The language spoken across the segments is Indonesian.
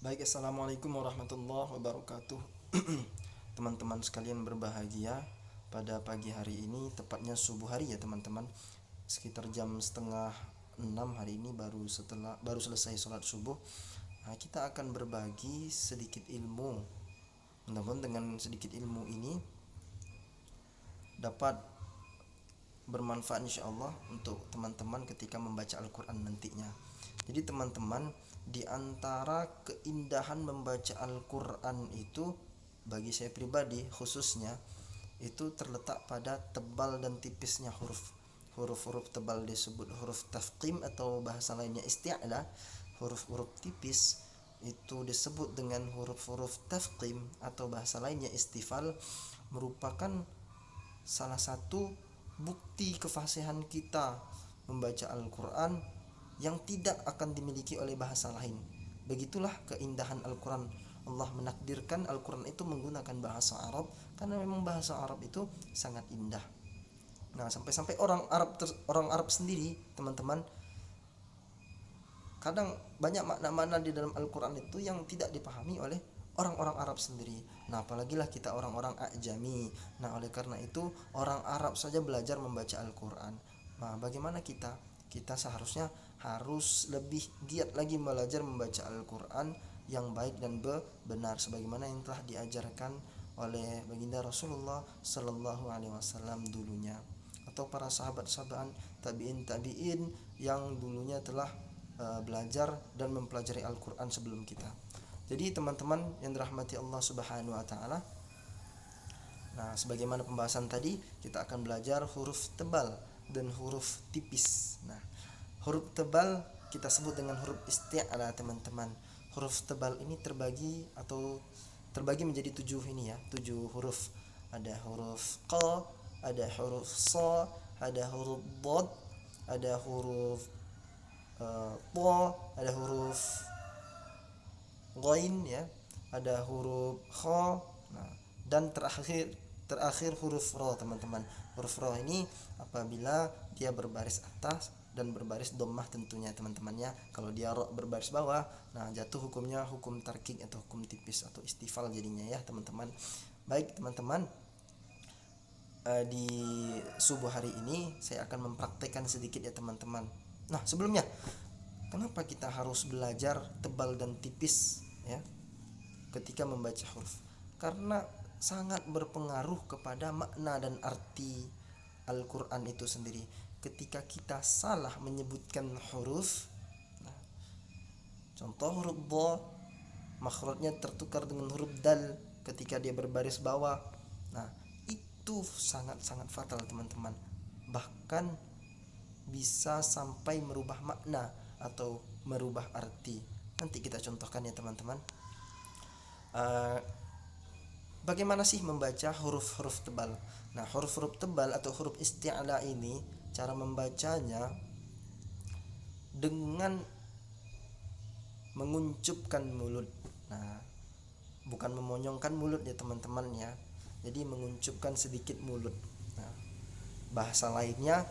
Baik, assalamualaikum warahmatullahi wabarakatuh. Teman-teman sekalian berbahagia, pada pagi hari ini, tepatnya subuh hari ya teman-teman. Sekitar jam setengah 6 hari ini baru selesai sholat subuh. Nah, kita akan berbagi sedikit ilmu. Mudah-mudahan dengan sedikit ilmu ini dapat bermanfaat insya Allah untuk teman-teman ketika membaca Al-Quran nantinya. Jadi teman-teman, di antara keindahan membaca Al-Quran itu, bagi saya pribadi khususnya, itu terletak pada tebal dan tipisnya huruf. Huruf-huruf tebal disebut huruf tafkhim atau bahasa lainnya isti'la. Huruf-huruf tipis itu disebut dengan huruf-huruf tafkhim atau bahasa lainnya istifal, merupakan salah satu bukti kefasihan kita membaca Al-Quran yang tidak akan dimiliki oleh bahasa lain. Begitulah keindahan Al-Quran. Allah menakdirkan Al-Quran itu menggunakan bahasa Arab karena memang bahasa Arab itu sangat indah. Nah, sampai-sampai orang Arab sendiri, teman-teman, kadang banyak makna-makna di dalam Al-Quran itu yang tidak dipahami oleh orang-orang Arab sendiri. Nah, apalagi lah kita orang-orang Ajami. Nah, oleh karena itu orang Arab saja belajar membaca Al-Quran. Nah, bagaimana kita? Kita seharusnya harus lebih giat lagi belajar membaca Al-Quran yang baik dan benar sebagaimana yang telah diajarkan oleh baginda Rasulullah Sallallahu Alaihi Wasallam dulunya, atau para sahabat-sahabat tabiin yang dulunya telah belajar dan mempelajari Al-Quran sebelum kita. Jadi teman-teman yang dirahmati Allah Subhanahu Wa Taala, nah sebagaimana pembahasan tadi, kita akan belajar huruf tebal dan huruf tipis. Nah, huruf tebal kita sebut dengan huruf isti'la teman-teman. Huruf tebal ini terbagi menjadi 7 huruf. Ada huruf qa, ada huruf sa, ada huruf dad, ada huruf ta, ada huruf ghain ya, ada huruf kha. Nah, dan terakhir huruf ra teman-teman. Huruf ra ini apabila dia berbaris atas dan berbaris dhammah tentunya teman-temannya. Kalau dia ra berbaris bawah, nah jatuh hukumnya hukum tarkik atau hukum tipis atau istifal jadinya ya teman-teman. Baik teman-teman, di subuh hari ini saya akan mempraktekkan sedikit ya teman-teman. Nah, sebelumnya, kenapa kita harus belajar tebal dan tipis ya ketika membaca huruf? Karena sangat berpengaruh kepada makna dan arti Al-Quran itu sendiri. Ketika kita salah menyebutkan huruf, nah, contoh huruf dha, makhrajnya tertukar dengan huruf dal ketika dia berbaris bawah. Nah, itu sangat-sangat fatal teman-teman. Bahkan bisa sampai merubah makna atau merubah arti. Nanti kita contohkan ya teman-teman. Uh, Bagaimana sih membaca huruf-huruf tebal? Nah, huruf-huruf tebal atau huruf isti'la ini cara membacanya dengan menguncupkan mulut. Nah, bukan memonyongkan mulut ya teman-teman ya. Jadi menguncupkan sedikit mulut. Nah, bahasa lainnya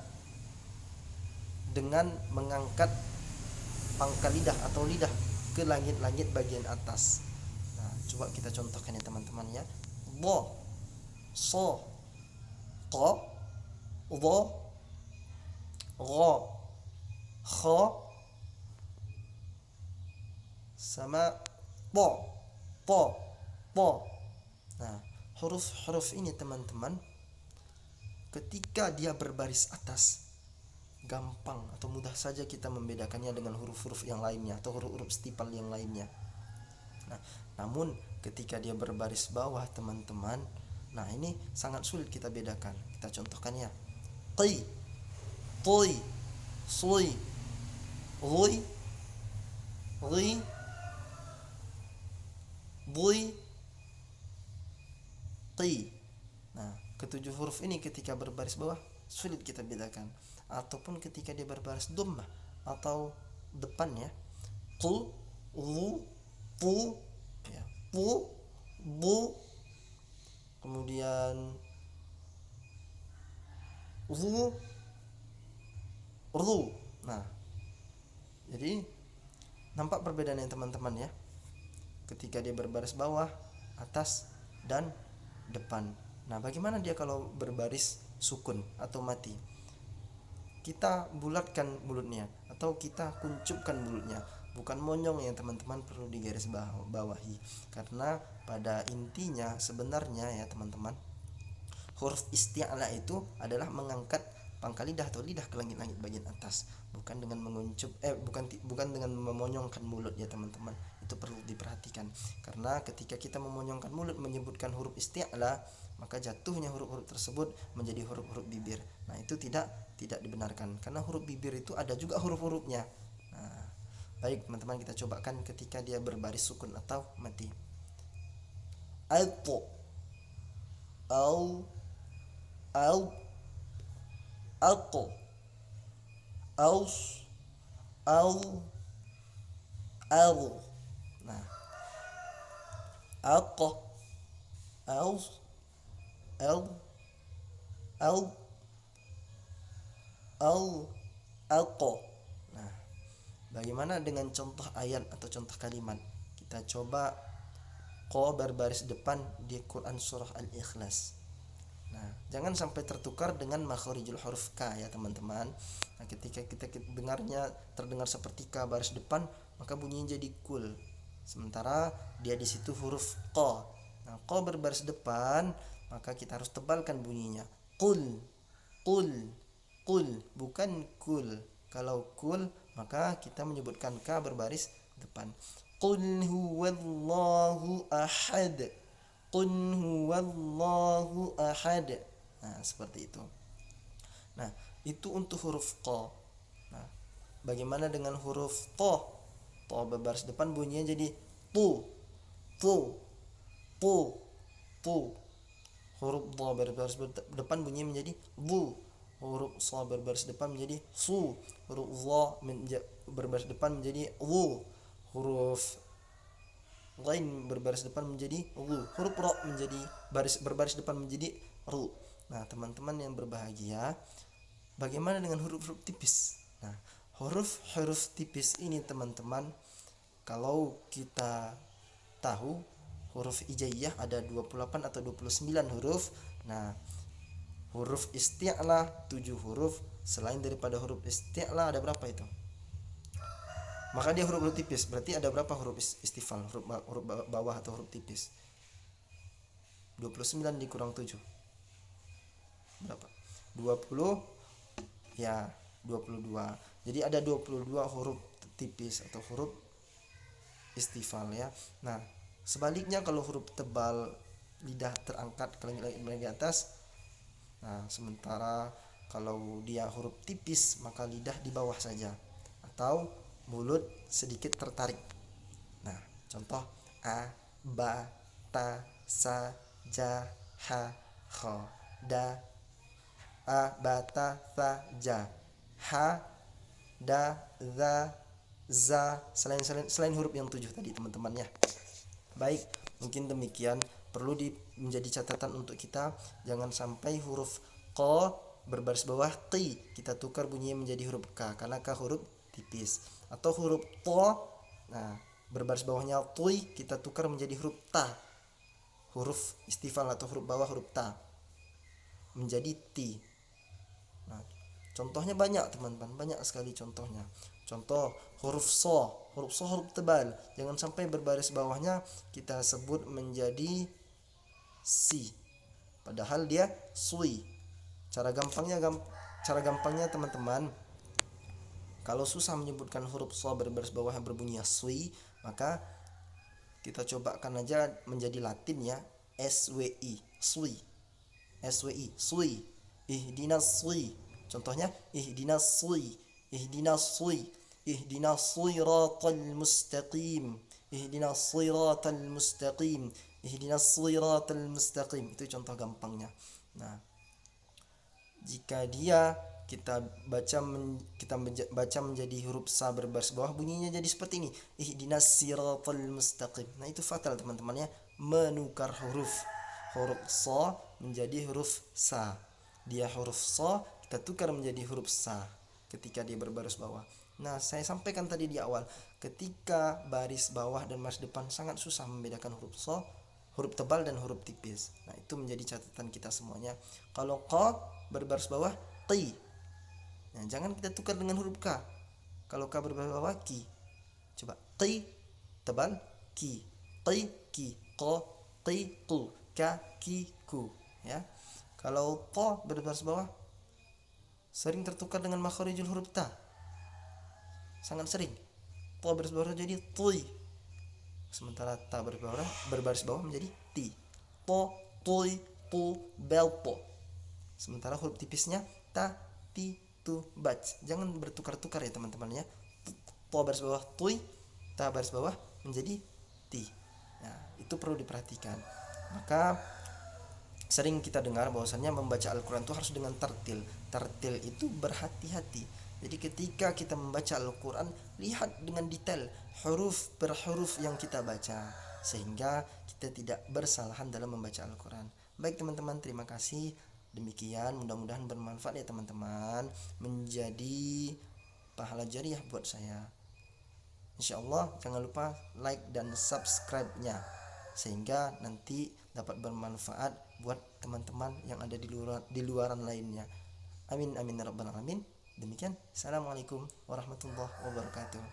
dengan mengangkat pangkal lidah atau lidah ke langit-langit bagian atas. Nah, coba kita contohkan ya teman-teman ya. Dha, sa, qa, dha, gha, kha, sama ta, ta, ta. Nah, huruf-huruf ini teman-teman, ketika dia berbaris atas, gampang atau mudah saja kita membedakannya dengan huruf-huruf yang lainnya atau huruf-huruf istifal yang lainnya. Nah, namun ketika dia berbaris bawah teman-teman, nah ini sangat sulit kita bedakan. Kita contohkan ya. Qi, tuy, sui, ghui, ghi, bui, qi. Nah, ketujuh huruf ini ketika berbaris bawah sulit kita bedakan. Ataupun ketika dia berbaris dhammah atau depannya, qu, lu, pu, ya, pu, bu, kemudian ru, ru. Nah, jadi nampak perbedaannya teman-teman ya. ketika dia berbaris bawah, atas, dan depan. Nah, bagaimana dia kalau berbaris sukun atau mati? Kita bulatkan mulutnya atau kita kuncupkan mulutnya, bukan monyong ya teman-teman, perlu digaris bawahi. Karena pada intinya sebenarnya ya teman-teman, huruf isti'la itu adalah mengangkat pangkal lidah atau lidah ke langit-langit bagian atas, bukan dengan menguncup bukan dengan memonyongkan mulut ya teman-teman. Itu perlu diperhatikan, karena ketika kita memonyongkan mulut menyebutkan huruf isti'la, maka jatuhnya huruf-huruf tersebut menjadi huruf-huruf bibir. Nah, itu tidak dibenarkan, karena huruf bibir itu ada juga huruf-hurufnya. Nah, baik teman-teman, kita cobakan ketika dia berbaris sukun atau mati. Alpo, au, au, alpo, aus, au, al. Nah, alpo, aus, al, al, al, alpo. Nah, bagaimana dengan contoh ayat atau contoh kalimat? Kita coba ko berbaris depan di Quran surah Al-Ikhlas. Nah, jangan sampai tertukar dengan makharijul huruf K ya teman-teman. Nah, ketika kita dengarnya terdengar seperti K baris depan, maka bunyinya jadi kul. Sementara dia di situ huruf Q. Nah, Q berbaris depan, maka kita harus tebalkan bunyinya. Kul, kul, kul, bukan kul. Kalau kul, maka kita menyebutkan K berbaris depan. Qul huwallahu ahad. Qul huwallahu ahad. Nah, seperti itu. Nah, itu untuk huruf Q. Nah, bagaimana dengan huruf To? To berbaris depan bunyinya jadi tu, tu, tu, tu. Huruf Do berbaris depan bunyinya menjadi bu. Huruf So berbaris depan menjadi su. Huruf Zo berbaris depan menjadi lu. Huruf Ghain berbaris depan menjadi ru. Huruf Ro menjadi berbaris depan menjadi ru. Nah, teman-teman yang berbahagia, bagaimana dengan huruf-huruf tipis? Nah, huruf-huruf tipis ini teman-teman, kalau kita tahu huruf hijaiyah ada 28 atau 29 huruf. Nah, huruf isti'la 7 huruf. Selain daripada huruf isti'la ada berapa itu? Maka dia huruf tipis. Berarti ada berapa huruf istifal, huruf bawah atau huruf tipis? 29 dikurang 7 berapa? 20 ya, 22. Jadi ada 22 huruf tipis atau huruf istifal ya. Nah, sebaliknya kalau huruf tebal, lidah terangkat ke langit-langit atas. Nah, sementara kalau dia huruf tipis, maka lidah di bawah saja atau mulut sedikit tertarik. Nah, contoh a, ba, ta, sa, ja, ha, kha, da. A, ba, ta, sa, ja, ha, da, za, za, selain huruf yang 7 tadi teman-teman ya. Baik, mungkin demikian. Perlu menjadi catatan untuk kita, jangan sampai huruf q berbaris bawah qi kita tukar bunyinya menjadi huruf k, karena k huruf tipis. Atau huruf to, nah berbaris bawahnya tui kita tukar menjadi huruf ta, huruf istifal atau huruf bawah huruf ta menjadi ti. Nah, contohnya banyak teman-teman, banyak sekali contohnya. Contoh huruf so huruf tebal, jangan sampai berbaris bawahnya kita sebut menjadi si, padahal dia sui. Cara gampangnya teman-teman, kalau susah menyebutkan huruf so berbaris bawah yang berbunyi sui, maka kita cobakan aja menjadi Latin ya, swi, sui, swi, sui, ihdinas sui. Contohnya ihdinas sui, ihdinas sui, ihdinas siratal mustaqim, ihdinas siratal mustaqim, ihdinas siratal mustaqim. Itu contoh gampangnya. Nah, jika kita baca menjadi huruf sa berbaris bawah, bunyinya jadi seperti ini, ihdinas siratal mustaqim. Nah, itu fatal teman-teman ya, menukar huruf sa menjadi huruf sa. Dia huruf sa kita tukar menjadi huruf sa ketika dia berbaris bawah. Nah, saya sampaikan tadi di awal, ketika baris bawah dan baris depan sangat susah membedakan huruf so, huruf tebal dan huruf tipis. Nah, itu menjadi catatan kita semuanya. Kalau qa berbaris bawah qi. Nah, jangan kita tukar dengan huruf k. Kalau k berbaris bawah ki. Coba qi tebal ki. Qi ki. Qa qi qu. Ka ki ku, ya. Kalau qa berbaris bawah sering tertukar dengan makharijul huruf ta. Sangat sering. Ta berbaris bawah jadi tuy. Sementara ta berbaris bawah menjadi ti. To, tuy, tu, bel, po. Sementara huruf tipisnya ta, ti, tu, bac. Jangan bertukar-tukar ya teman-teman ya. To baris bawah tuy, ta baris bawah menjadi ti. Nah, itu perlu diperhatikan. Maka sering kita dengar bahwasannya membaca Al-Quran itu harus dengan tartil. Tartil itu berhati-hati. Jadi ketika kita membaca Al-Quran, lihat dengan detail huruf per huruf yang kita baca, sehingga kita tidak bersalahan dalam membaca Al-Quran. Baik teman-teman, terima kasih. Demikian, mudah-mudahan bermanfaat ya teman-teman, menjadi pahala jariah buat saya. Insya Allah jangan lupa like dan subscribe-nya, sehingga nanti dapat bermanfaat buat teman-teman yang ada di luaran lainnya. Amin amin ya rabbal alamin. Demikian, assalamualaikum warahmatullahi wabarakatuh.